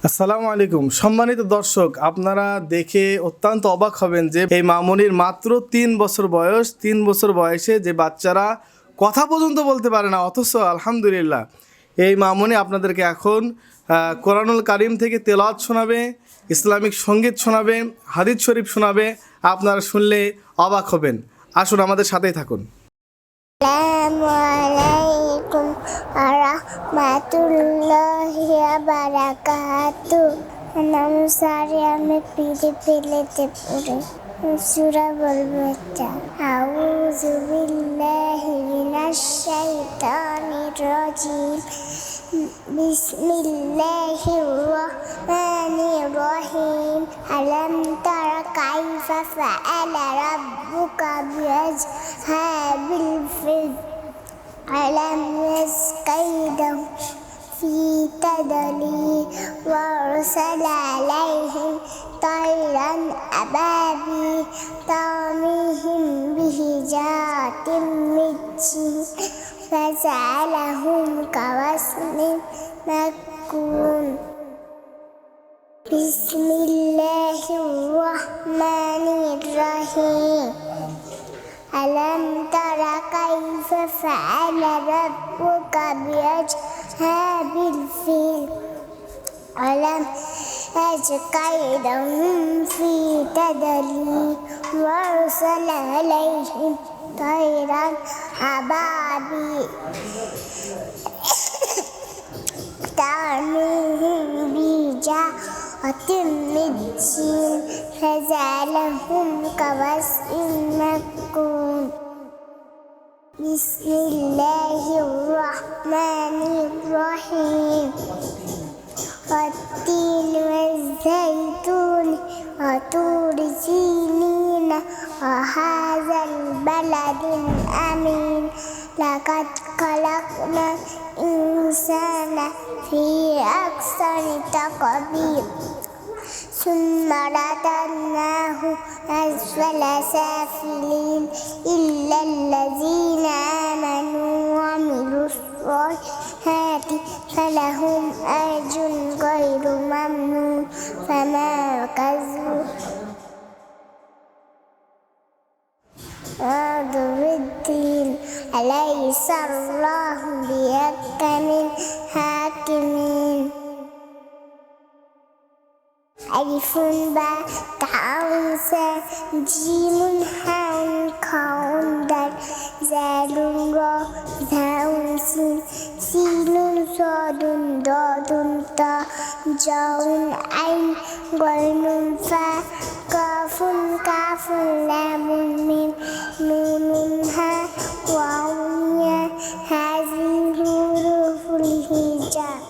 আসসালামু আলাইকুম সম্মানিত দর্শক, আপনারা দেখে অত্যন্ত অবাক হবেন যে এই মামুনির মাত্র 3 বছর বয়স। 3 বছর বয়সে যে বাচ্চারা কথা পর্যন্ত বলতে পারে না, অথচ আলহামদুলিল্লাহ এই মামুনি আপনাদেরকে এখন কোরআনুল কারিম থেকে তেলাওয়াত শোনাবে, ইসলামিক সঙ্গীত শোনাবে, হাদিস শরীফ শোনাবে। আপনারা শুনলে অবাক হবেন। আসুন আমাদের সাথেই থাকুন। আসসালামু আলাইকুম রাহমাতুল্লাহি ওয়া বারাকাতুহু। নাম সারি আমি পিলেতে পড়ে সূরা বলবো এটা। আউযু বিল্লাহি মিনাশ শাইতানির রাজিম। বিসমিল্লাহির রহমানির রহিম। আলাম তারা কাইফা ফাআলা রাব্বুকা বিআসহাবিল ফিল। ألم يسكيدهم في تدليل وأرسل عليهم طيرا أبابيل ترميهم بحجارة من سجيل فجعلهم كعصف مأكول. بسم الله الرحمن الرحيم. ألم تر كيف فعل ربك بأصحاب الفيل. ألم يجعل كيدهم في تضليل وأرسل عليهم طيرا أبابيل ترميهم بحجارة من سجيل فجعلهم كعصف مأكول. بسم الله الرحمن الرحيم. والتين والزيتون وطور سينين وهذا البلد الأمين. لقد خلقنا الإنسان في أحسن تقويم ثم رددناه أسفل سافلين إلا الذين آمنوا وعملوا الصالحات فلهم أجر غير ممنون فما كذبوا بالدين. أليس الله بأحكم الحاكمين. ألف باء تاء ثاء جيم حاء قاف دال زال راء ثاء سين سين صاد ضاد طاء جاء عين غين فاء قاف كاف لام ميم نون هاء واو ياء هذه حروف الهجاء.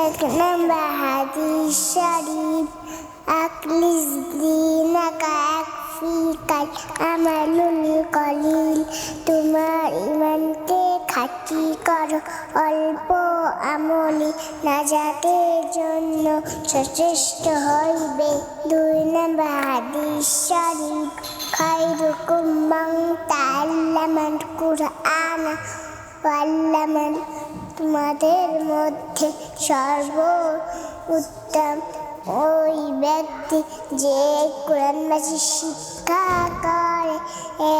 এক নম্বর হাদিস শরীফ। আখলিস দীনাকা আকফিকাল আমালুল কলিল। তোমার ঈমানকে খাঁটি করো অল্প আমলে নাজাতের জন্য সচেষ্ট হইবে। 2 নম্বর হাদিস শরীফ। খায়রুকুম মান তাআল্লামাল কুরআনা ওয়া আল্লামাহ। তোমাদের মধ্যে সর্ব উত্তম ওই ব্যক্তি যে কোরআনবাসী শিক্ষা করে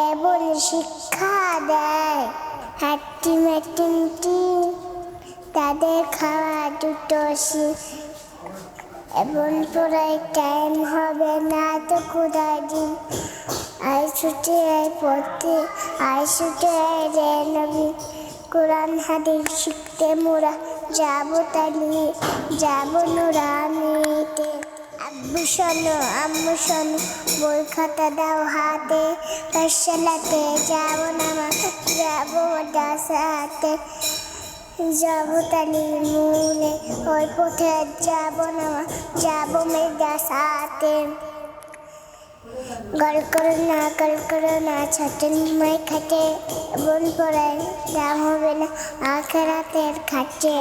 এবং শিক্ষা দেয়। হাট্টিমাটিমটি তাদের খাওয়া দুটো এবং পড়ায় টাইম হবে না তো ক্ষুধার দিন। আইসুটে আয় পড়তে আইসুটে আয় রে নবী। কোরআন হাদিস শিখতে মোরা যাবো তালি যাবো নুরানিতে। আব্বু শোনো আম্মু শোনো বই খাতা দাও হাতে। পাঠশালাতে যাবো না যাবো মাদ্রাসাতে। যাবো তালি মূলে ওই পথে যাবো না যাবো মাদ্রাসাতে। গড় করো না ছাটেন মাই খাটে বোন পড়ায় দাম হবে না আখেরাতের খাটে।